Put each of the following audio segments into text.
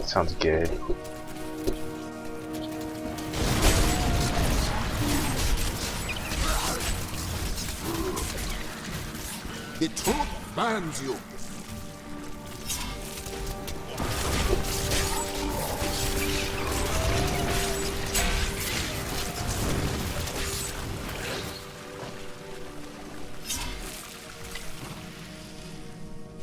Sounds good. The truth burns you.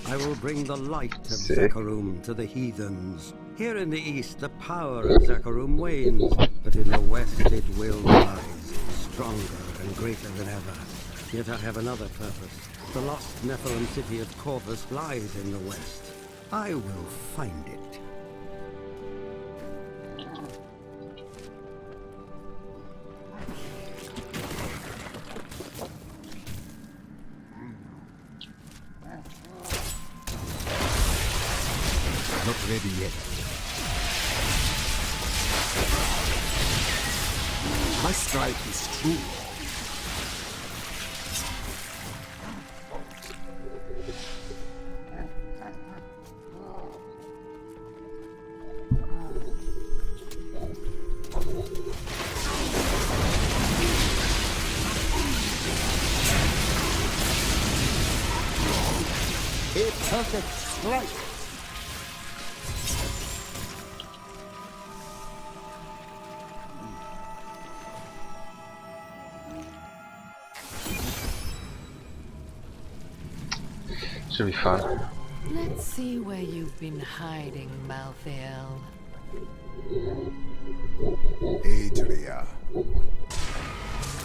I will bring the light of Sick. Zakarum to the heathens. Here in the east, the power of Zakarum wanes, but in the west it will rise, stronger and greater than ever. Yet I have another purpose. The lost Nephilim city of Corvus lies in the west. I will find it. Not ready yet. My strike is true. A perfect strike. Should be fun. Let's see where you've been hiding, Malthael. Adria.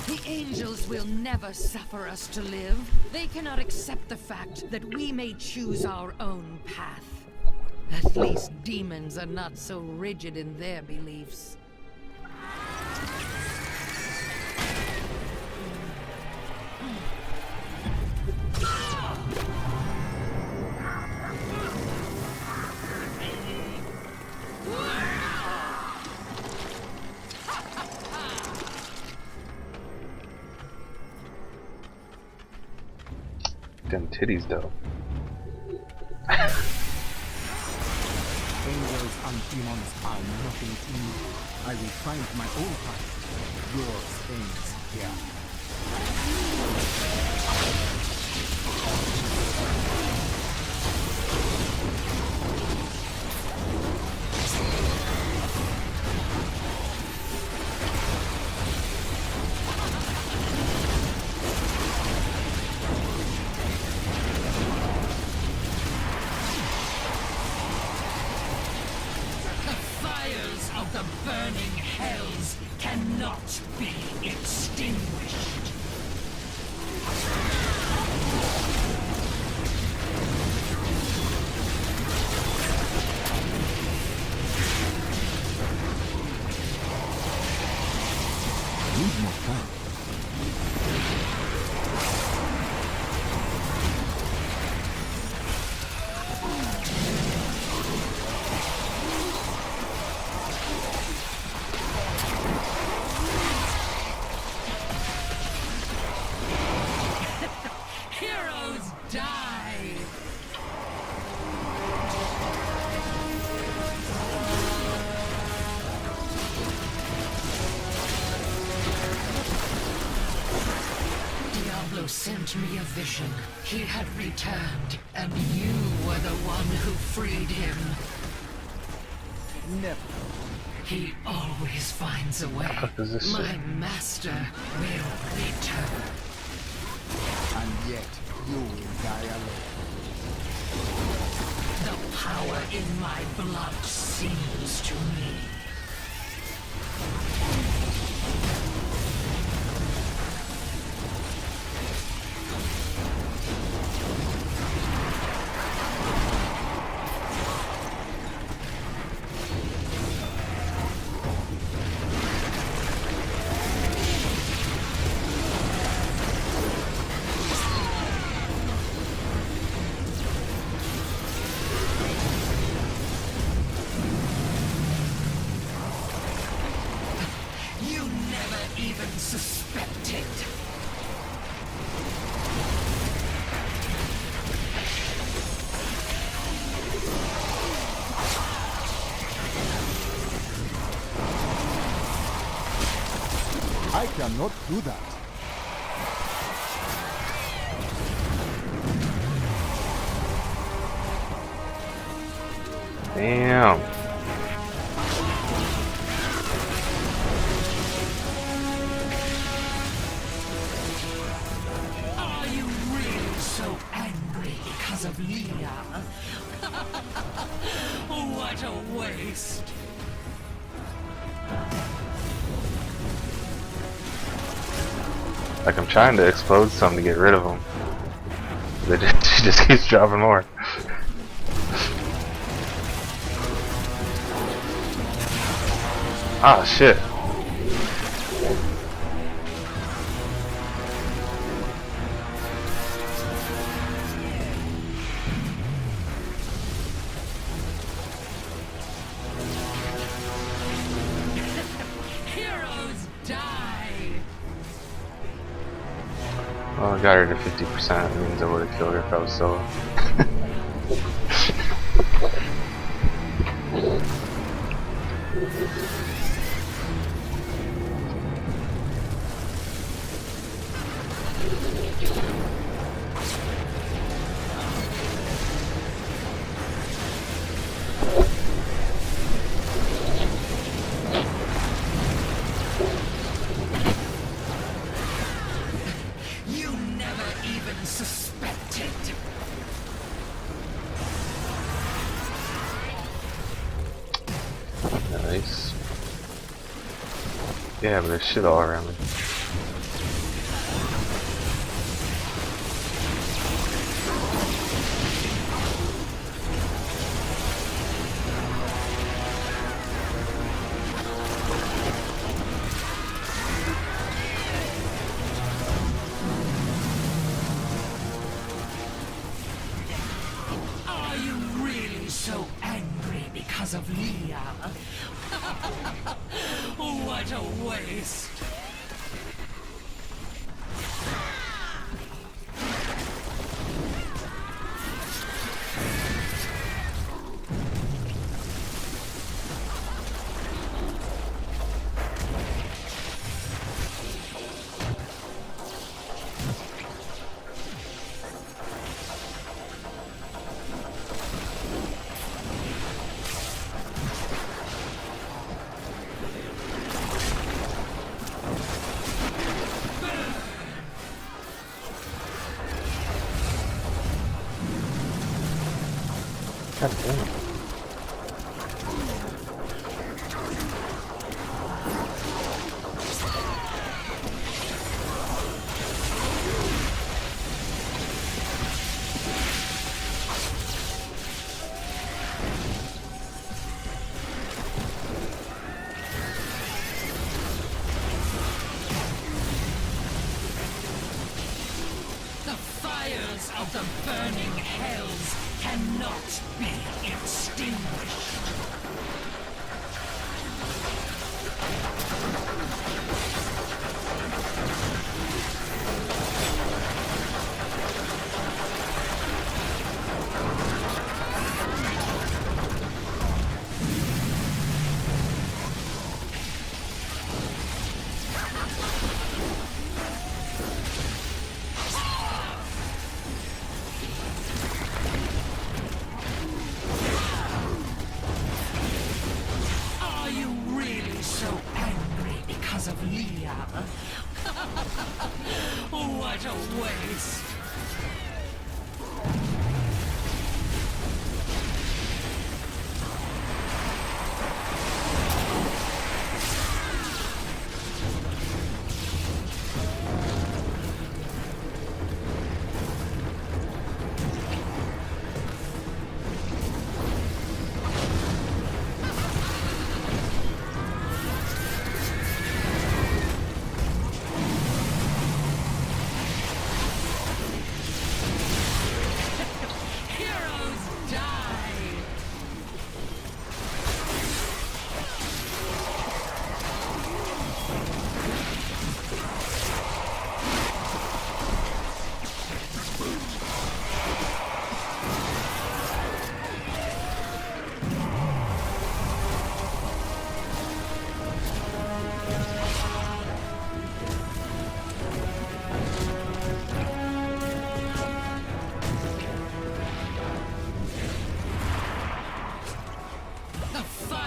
The angels will never suffer us to live. They cannot accept the fact that we may choose our own path. At least demons are not so rigid in their beliefs. Them titties though. Angels and demons are nothing to me. I will find my own path. Yours ends here. The burning hells cannot be extinguished. Need more time. Heroes die! Diablo sent me a vision. He had returned, and you were the one who freed him. Never. He always finds a way. fuck is this My shit? master will return. And yet, you will die alone. The power in my blood sings to me. I cannot do that. Damn. Are you really so angry because of Leah? What a waste! Like I'm trying to explode some to get rid of them. She just keeps dropping more. Ah, shit. Heroes die! Well, I got her to 50%. It means I would have killed her if I was solo. You never even suspected. Nice. Yeah, but there's shit all around me. Are you really so angry because of Leah? What a waste! God damn it. The fires of the burning hells cannot be its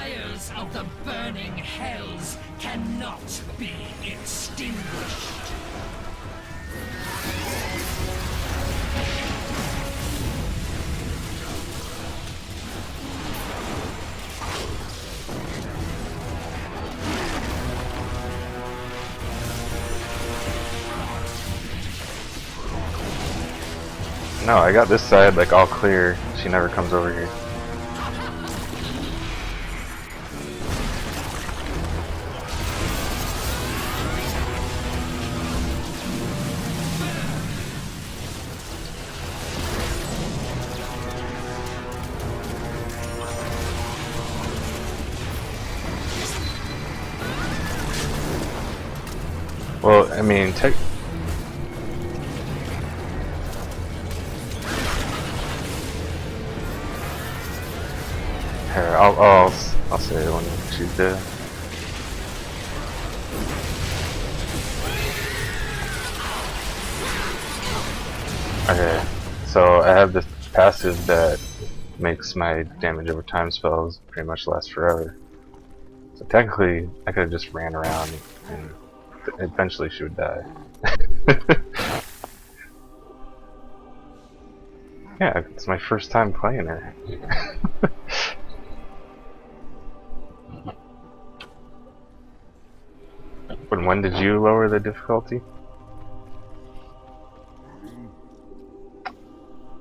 fires of the burning hells cannot be extinguished. No, I got this side like all clear. She never comes over here. Well, I mean, here, I'll say it when she's dead. Okay, so I have this passive that makes my damage over time spells pretty much last forever. So technically, I could have just ran around and eventually she would die. Yeah, it's my first time playing her. But when did you lower the difficulty?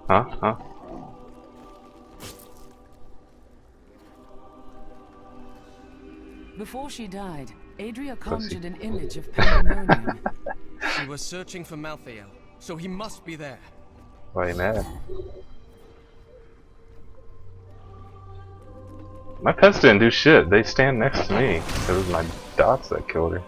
Huh? Before she died, Adria conjured an image of pandemonium. She was searching for Malthael, so he must be there. Why are you mad? My pets didn't do shit. They stand next to me. It was my dots that killed her.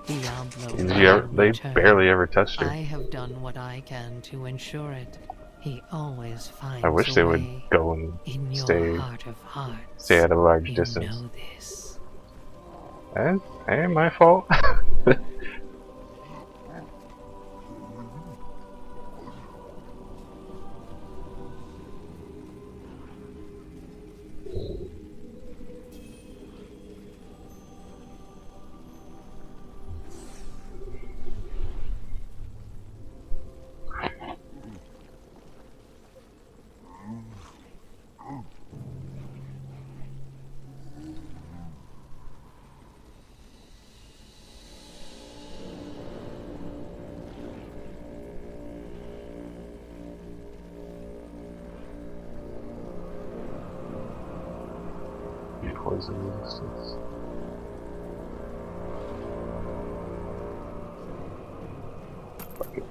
Diablo They barely ever touched her. I have done what I can to ensure it. He always finds I wish a they would way. go and In your stay heart of hearts, stay at a large you distance. know this. And it ain't my fault. Poison resistance. Fuck it.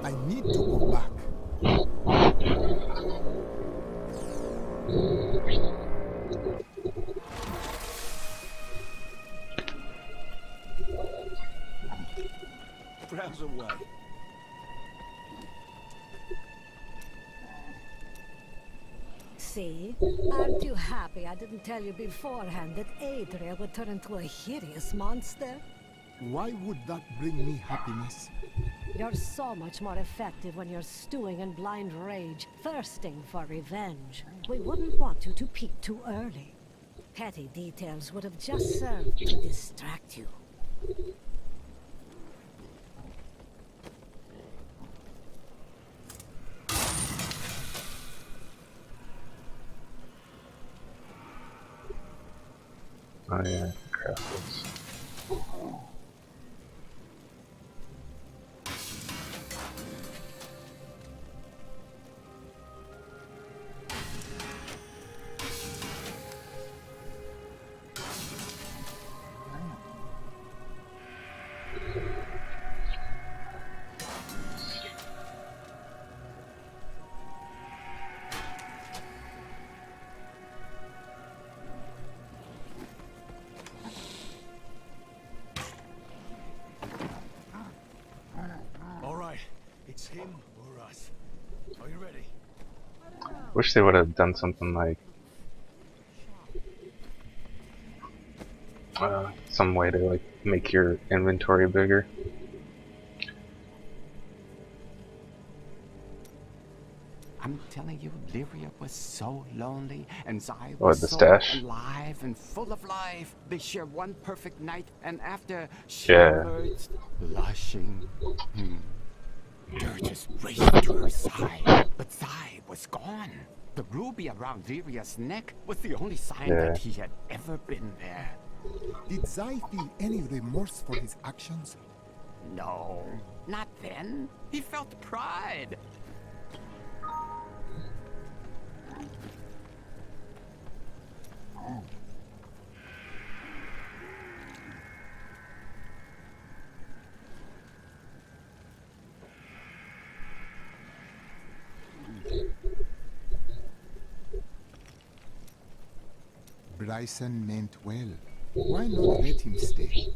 I need to go back. Browse away. See? Aren't you happy I didn't tell you beforehand that Adria would turn into a hideous monster? Why would that bring me happiness? You're so much more effective when you're stewing in blind rage, thirsting for revenge. We wouldn't want you to peak too early. Petty details would have just served to distract you. Oh yeah, crap this. Wish they would have done something like some way to like make your inventory bigger. I'm telling you, Lyria was so lonely, and Zai What, was the so stash? alive and full of life. They shared one perfect night, and after she Yeah. emerged, blushing. Dirges raced to her side, but Zai was gone. The ruby around Lyria's neck was the only sign Yeah. that he had ever been there. Did Zai feel any remorse for his actions? No, not then. He felt pride. Bryson meant well. Why not let him stay?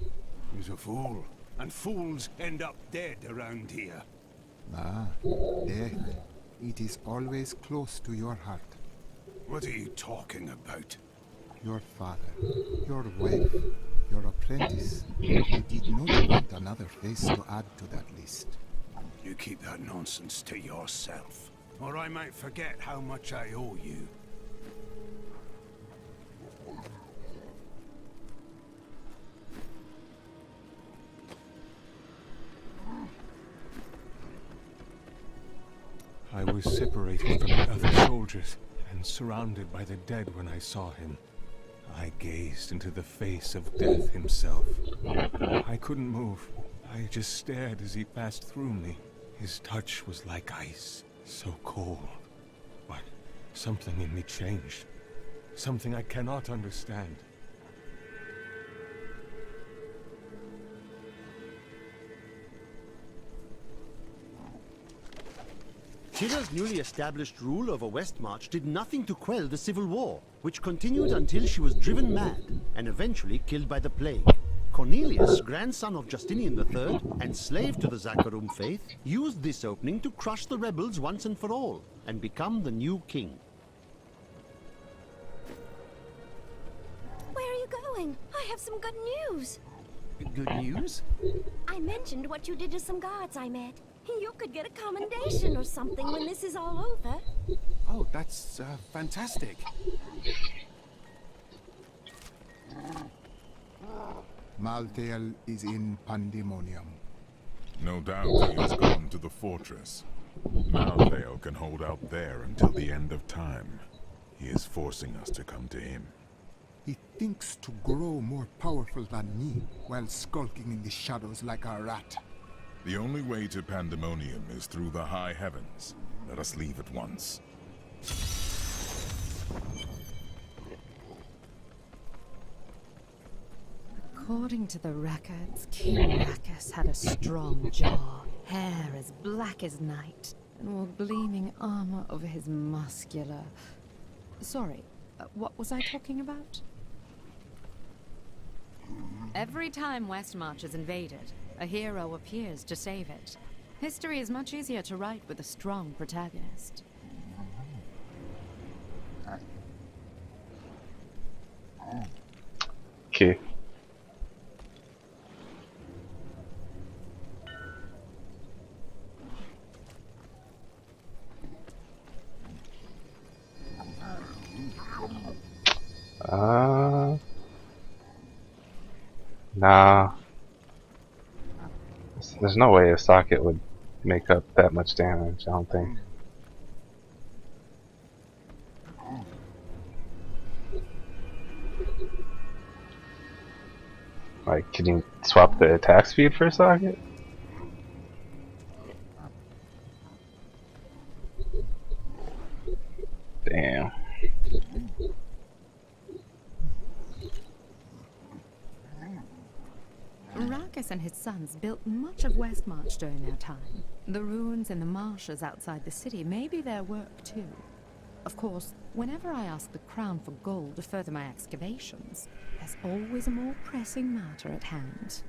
He's a fool, and fools end up dead around here. Ah, death. It is always close to your heart. What are you talking about? Your father, your wife, your apprentice. You did not want another face to add to that list. You keep that nonsense to yourself, or I might forget how much I owe you. I was separated from the other soldiers and surrounded by the dead when I saw him. I gazed into the face of death himself. I couldn't move. I just stared as he passed through me. His touch was like ice, so cold. But something in me changed. Something I cannot understand. Shira's newly established rule over Westmarch did nothing to quell the civil war, which continued until she was driven mad and eventually killed by the plague. Cornelius, grandson of Justinian III and slave to the Zakharum faith, used this opening to crush the rebels once and for all and become the new king. Where are you going? I have some good news. Good news? I mentioned what you did to some guards I met. You could get a commendation or something when this is all over. Oh, that's fantastic. Malthael is in pandemonium. No doubt he has gone to the fortress. Malthael can hold out there until the end of time. He is forcing us to come to him. He thinks to grow more powerful than me while skulking in the shadows like a rat. The only way to Pandemonium is through the high heavens. Let us leave at once. According to the records, King Rackus had a strong jaw, hair as black as night, and wore gleaming armor over his muscular... Sorry, what was I talking about? Every time Westmarch is invaded, a hero appears to save it. History is much easier to write with a strong protagonist. Okay. Nah. There's no way a socket would make up that much damage, I don't think. Like, can you swap the attack speed for a socket? Damn. Rackus and his sons built much of Westmarch during their time. The ruins in the marshes outside the city may be their work too. Of course, whenever I ask the Crown for gold to further my excavations, there's always a more pressing matter at hand.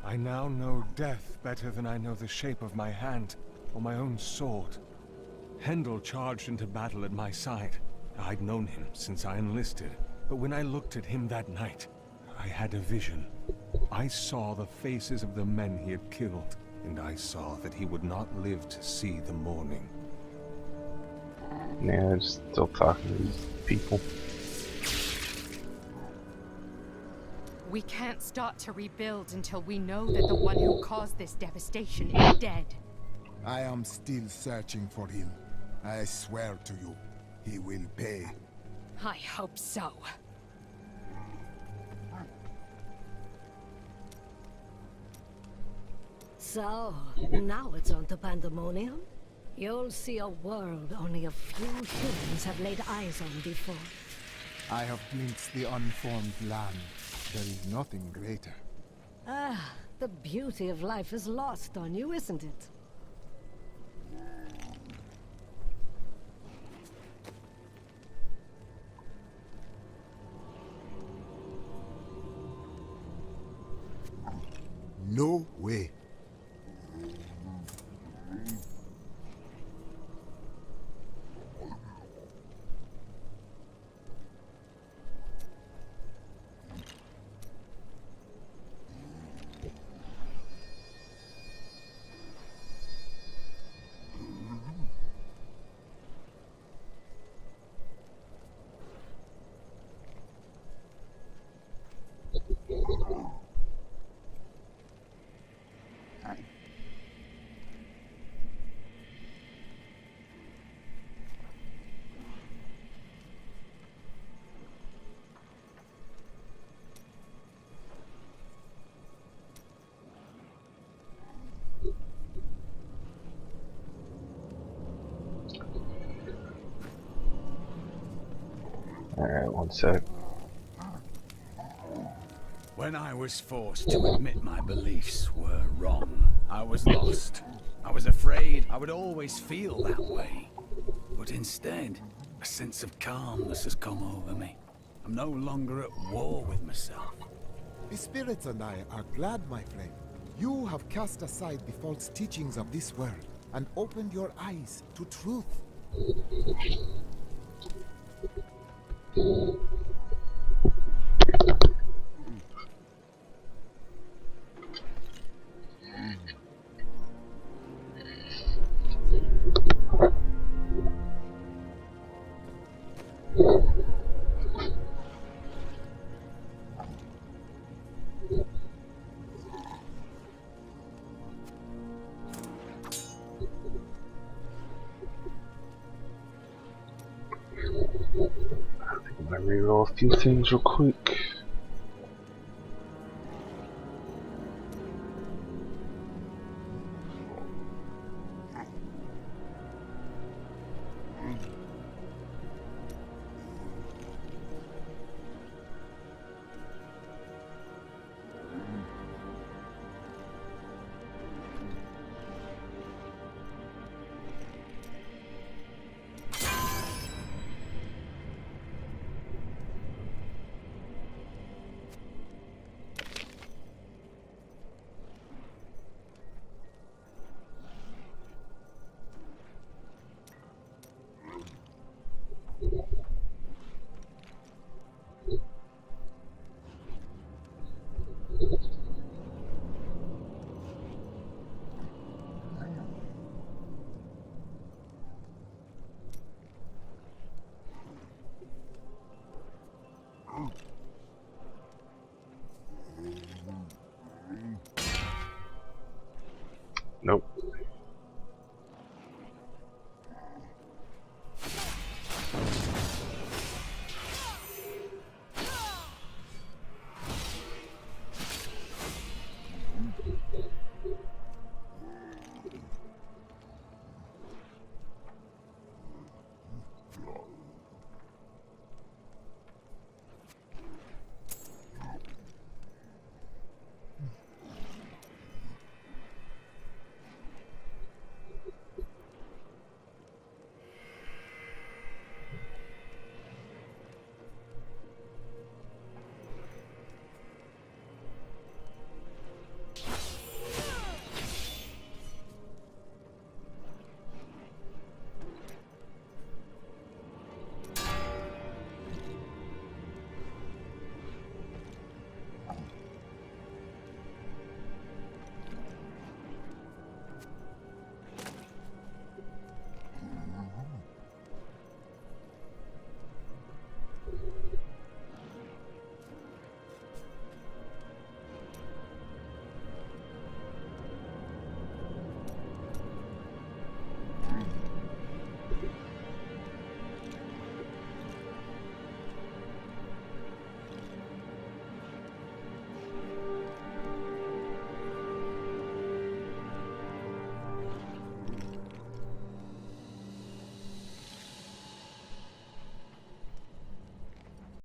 I now know death better than I know the shape of my hand or my own sword. Hendel charged into battle at my side. I'd known him since I enlisted, but when I looked at him that night, I had a vision. I saw the faces of the men he had killed, and I saw that he would not live to see the morning. Yeah, I'm still talking to these people. We can't start to rebuild until we know that the one who caused this devastation is dead. I am still searching for him. I swear to you, he will pay. I hope so. So, now it's on to pandemonium. You'll see a world only a few humans have laid eyes on before. I have glimpsed the unformed land. There is nothing greater. Ah, the beauty of life is lost on you, isn't it? No way. Alright, one sec. When I was forced to admit my beliefs were wrong, I was lost. I was afraid I would always feel that way. But instead, a sense of calmness has come over me. I'm no longer at war with myself. The spirits and I are glad, my friend. You have cast aside the false teachings of this world and opened your eyes to truth. I'm gonna reroll a few things real quick. Nope.